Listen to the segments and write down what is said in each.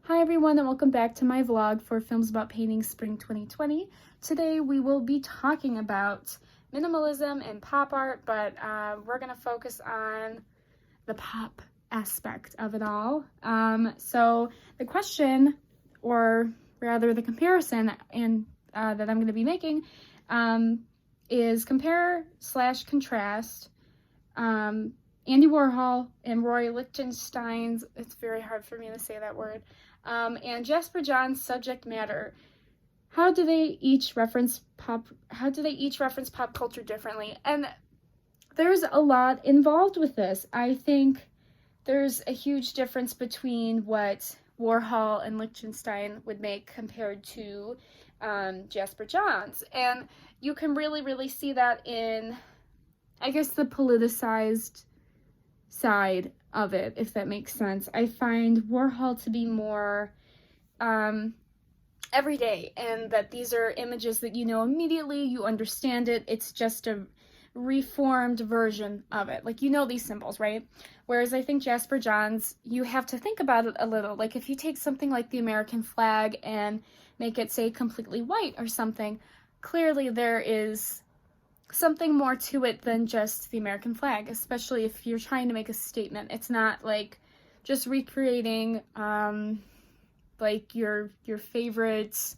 Hi everyone, and welcome back to my vlog for Films About Painting Spring 2020. Today we will be talking about minimalism and pop art, but we're going to focus on the pop aspect of it all. So the question, or rather the comparison that I'm going to be making is compare/contrast Andy Warhol and Roy Lichtenstein's, it's very hard for me to say that word, and Jasper John's subject matter. How do they each reference pop culture differently? And there's a lot involved with this. I think there's a huge difference between what Warhol and Lichtenstein would make compared to Jasper John's. And you can really see that in, I guess, the politicized side of it, if that makes sense. I find Warhol to be more everyday, and that these are images that you know immediately, you understand it, it's just a reformed version of it. Like, you know these symbols, right? Whereas I think Jasper John's, you have to think about it a little. Like, if you take something like the American flag and make it, say, completely white or something, clearly there is something more to it than just the American flag, especially if you're trying to make a statement. It's not like just recreating like your favorites,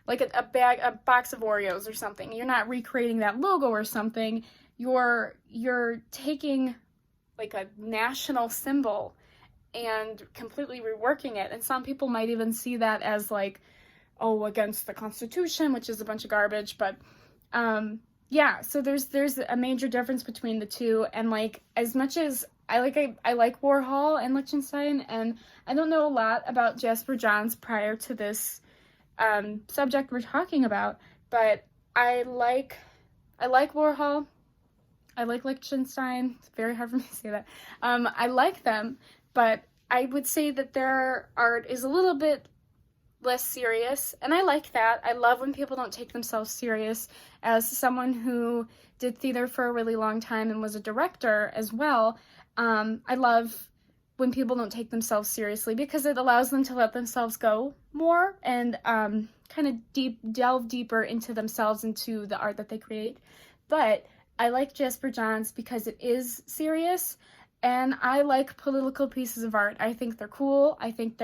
like a box of Oreos or something. You're not recreating that logo or something. You're taking like a national symbol and completely reworking it. And some people might even see that as like, oh, against the Constitution, which is a bunch of garbage. But yeah, so there's a major difference between the two. And like, as much as I like Warhol and Lichtenstein, and I don't know a lot about Jasper Johns prior to this subject we're talking about, but I like Warhol, I like Lichtenstein. It's very hard for me to say that. I like them, but I would say that their art is a little bit less serious, and I like that. I love when people don't take themselves serious. As someone who did theater for a really long time and was a director as well, I love when people don't take themselves seriously, because it allows them to let themselves go more and kind of delve deeper into themselves, into the art that they create. But I like Jasper Johns because it is serious, and I like political pieces of art. I think they're cool. I think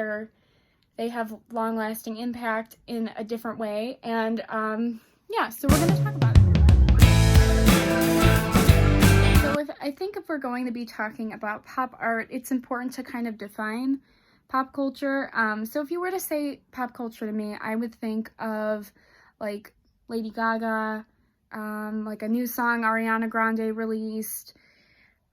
they have long-lasting impact in a different way, and yeah, so we're going to talk about it. So I think if we're going to be talking about pop art, it's important to kind of define pop culture. So if you were to say pop culture to me, I would think of like Lady Gaga, like a new song Ariana Grande released,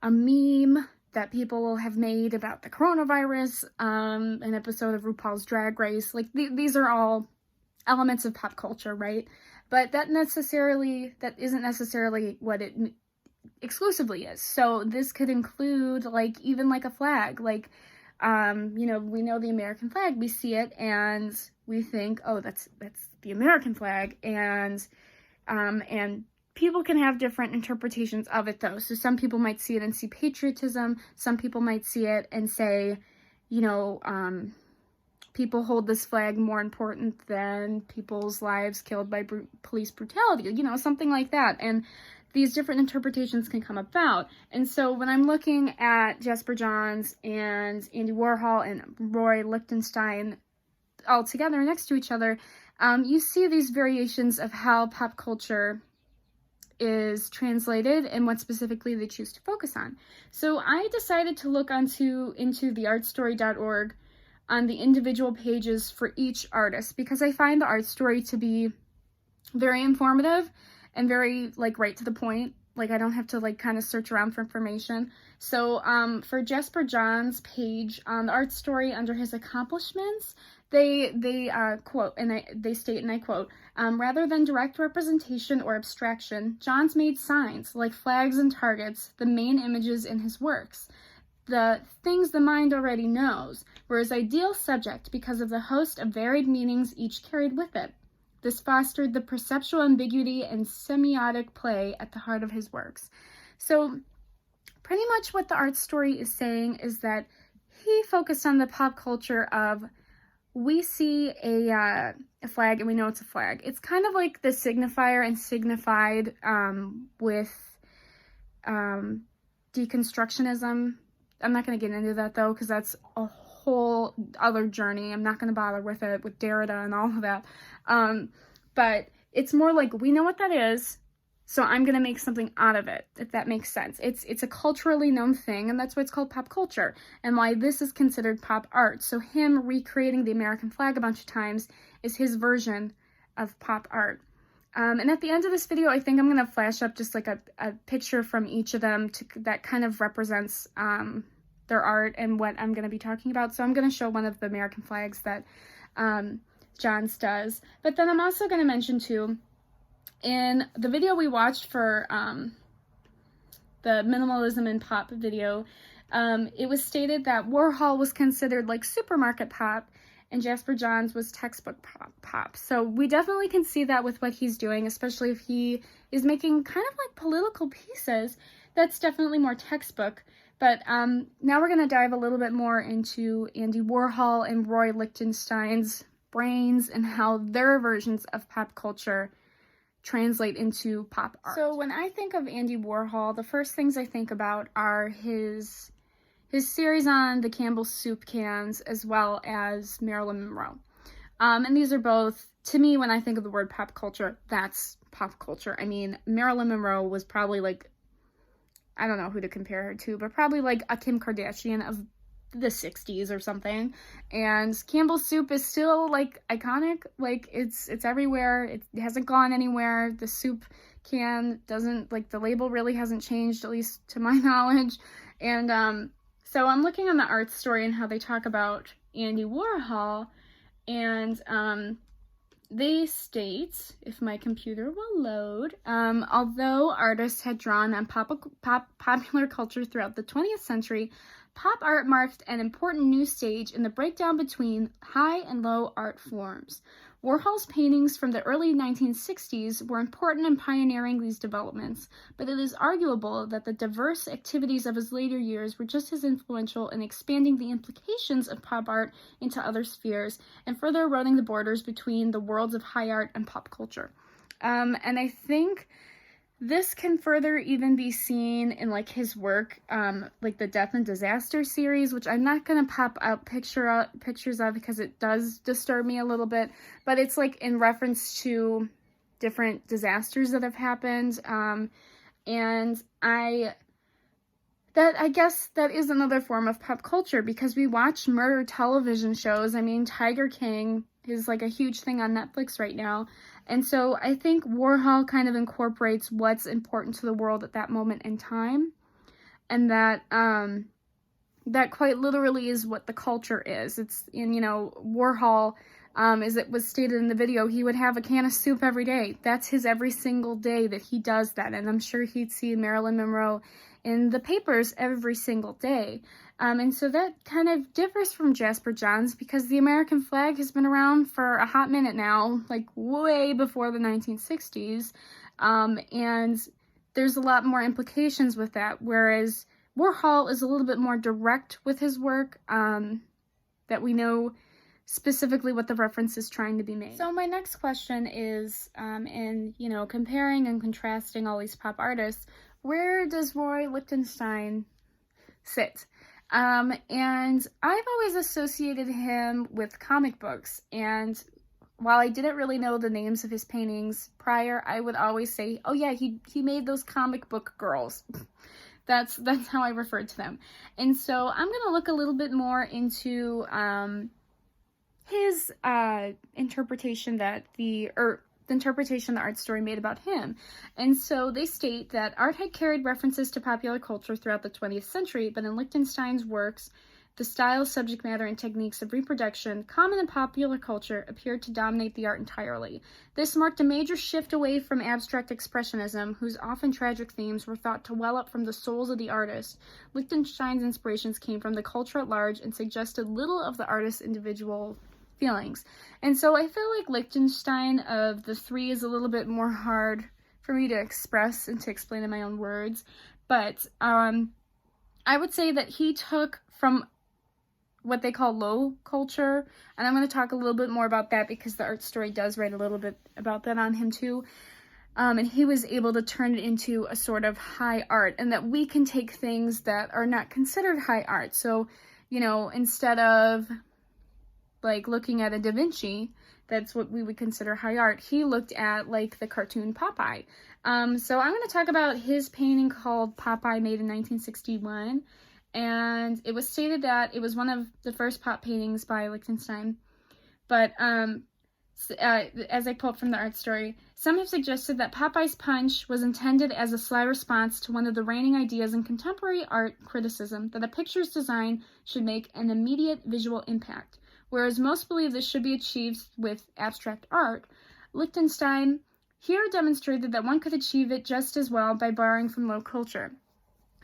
a meme that people have made about the coronavirus, an episode of RuPaul's Drag Race. Like, these are all elements of pop culture, right? But that isn't necessarily what it exclusively is. So this could include, like, even like a flag. Like, you know, we know the American flag, we see it, and we think, oh, that's the American flag, and people can have different interpretations of it, though. So some people might see it and see patriotism. Some people might see it and say, you know, people hold this flag more important than people's lives killed by police brutality, you know, something like that. And these different interpretations can come about. And so when I'm looking at Jasper Johns and Andy Warhol and Roy Lichtenstein all together next to each other, you see these variations of how pop culture is translated and what specifically they choose to focus on. So I decided to look into theartstory.org on the individual pages for each artist, because I find the art story to be very informative and very, like, right to the point. Like, I don't have to, like, kind of search around for information. So for Jasper John's page on the art story, under his accomplishments, they quote, and they state, and I quote, rather than direct representation or abstraction, Johns made signs, like flags and targets, the main images in his works. The things the mind already knows were his ideal subject because of the host of varied meanings each carried with it. This fostered the perceptual ambiguity and semiotic play at the heart of his works. So pretty much what the art story is saying is that he focused on the pop culture of we see a flag and we know it's a flag. It's kind of like the signifier and signified with deconstructionism. I'm not going to get into that though, because that's a whole other journey. I'm not going to bother with it, with Derrida and all of that. But it's more like, we know what that is, so I'm going to make something out of it, if that makes sense. It's a culturally known thing, and that's why it's called pop culture, and why this is considered pop art. So him recreating the American flag a bunch of times is his version of pop art. And at the end of this video, I think I'm going to flash up just like a picture from each of them that kind of represents their art and what I'm going to be talking about. So I'm going to show one of the American flags that Johns does. But then I'm also going to mention too, in the video we watched for the Minimalism in Pop video, it was stated that Warhol was considered like supermarket pop, and Jasper Johns was textbook pop. So we definitely can see that with what he's doing, especially if he is making kind of like political pieces. That's definitely more textbook. But now we're going to dive a little bit more into Andy Warhol and Roy Lichtenstein's brains and how their versions of pop culture translate into pop art. So when I think of Andy Warhol, the first things I think about are his series on the Campbell's soup cans, as well as Marilyn Monroe. And these are both, to me, when I think of the word pop culture, that's pop culture. I mean, Marilyn Monroe was probably like, I don't know who to compare her to, but probably like a Kim Kardashian of the 60s or something. And Campbell's soup is still like iconic. Like it's everywhere. It hasn't gone anywhere. The soup can doesn't, like, the label really hasn't changed, at least to my knowledge. And so I'm looking on the art story and how they talk about Andy Warhol, and they state, if my computer will load, although artists had drawn on popular culture throughout the 20th century, pop art marked an important new stage in the breakdown between high and low art forms. Warhol's paintings from the early 1960s were important in pioneering these developments, but it is arguable that the diverse activities of his later years were just as influential in expanding the implications of pop art into other spheres and further eroding the borders between the worlds of high art and pop culture. And I think this can further even be seen in like his work, like the Death and Disaster series, which I'm not going to pop out pictures of because it does disturb me a little bit, but it's like in reference to different disasters that have happened. And I guess that is another form of pop culture, because we watch murder television shows. I mean, Tiger King is like a huge thing on Netflix right now. And so I think Warhol kind of incorporates what's important to the world at that moment in time. And that that quite literally is what the culture is. It's, and you know, Warhol, as it was stated in the video, he would have a can of soup every day. That's his every single day that he does that. And I'm sure he'd see Marilyn Monroe in the papers every single day. And so that kind of differs from Jasper Johns, because the American flag has been around for a hot minute now, like way before the 1960s. And there's a lot more implications with that, whereas Warhol is a little bit more direct with his work, that we know specifically what the reference is trying to be made. So my next question is, in, you know, comparing and contrasting all these pop artists, where does Roy Lichtenstein sit? And I've always associated him with comic books, and while I didn't really know the names of his paintings prior, I would always say, oh yeah, he made those comic book girls. That's how I referred to them. And so I'm going to look a little bit more into his interpretation that the interpretation the art story made about him. And so they state that art had carried references to popular culture throughout the 20th century, but in Lichtenstein's works, the style, subject matter, and techniques of reproduction common in popular culture appeared to dominate the art entirely. This marked a major shift away from abstract expressionism, whose often tragic themes were thought to well up from the souls of the artist. Lichtenstein's inspirations came from the culture at large and suggested little of the artist's individual feelings. And so I feel like Lichtenstein of the three is a little bit more hard for me to express and to explain in my own words, but I would say that he took from what they call low culture, and I'm going to talk a little bit more about that because the art story does write a little bit about that on him too. And he was able to turn it into a sort of high art, and that we can take things that are not considered high art. So, you know, instead of like looking at a Da Vinci, that's what we would consider high art, he looked at like the cartoon Popeye. So I'm going to talk about his painting called Popeye, made in 1961. And it was stated that it was one of the first pop paintings by Lichtenstein. But as I quote from the art story, some have suggested that Popeye's punch was intended as a sly response to one of the reigning ideas in contemporary art criticism, that a picture's design should make an immediate visual impact. Whereas most believe this should be achieved with abstract art, Lichtenstein here demonstrated that one could achieve it just as well by borrowing from low culture.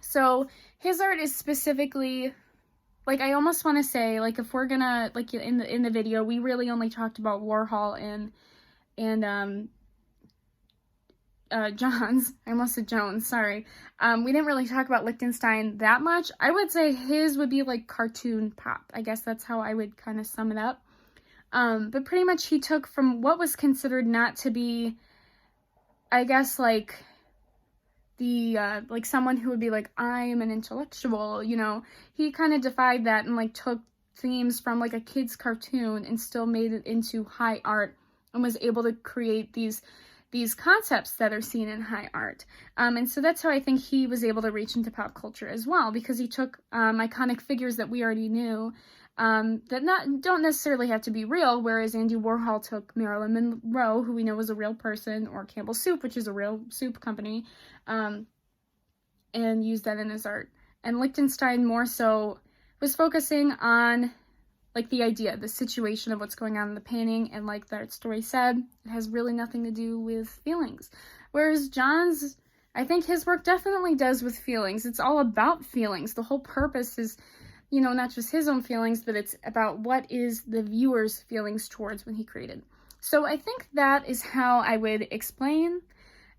So his art is specifically, like, I almost want to say, like, if we're gonna, like, in the video, we really only talked about Warhol and Johns. I almost said Jones, sorry. We didn't really talk about Lichtenstein that much. I would say his would be like cartoon pop. I guess that's how I would kind of sum it up. But pretty much he took from what was considered not to be, I guess, like the like someone who would be like, I'm an intellectual, you know, he kind of defied that and like took themes from like a kid's cartoon and still made it into high art, and was able to create these concepts that are seen in high art. And so that's how I think he was able to reach into pop culture as well, because he took iconic figures that we already knew, that don't necessarily have to be real, whereas Andy Warhol took Marilyn Monroe, who we know was a real person, or Campbell's Soup, which is a real soup company, and used that in his art. And Lichtenstein more so was focusing on like the idea, the situation of what's going on in the painting, and like the art story said, it has really nothing to do with feelings. Whereas John's, I think his work definitely does with feelings. It's all about feelings. The whole purpose is, you know, not just his own feelings, but it's about what is the viewer's feelings towards when he created. So I think that is how I would explain,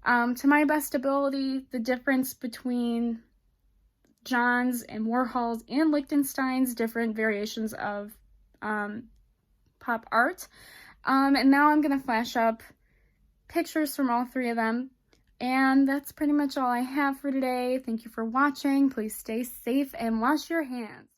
to my best ability, the difference between John's and Warhol's and Lichtenstein's different variations of pop art. And now I'm going to flash up pictures from all three of them. And that's pretty much all I have for today. Thank you for watching. Please stay safe and wash your hands.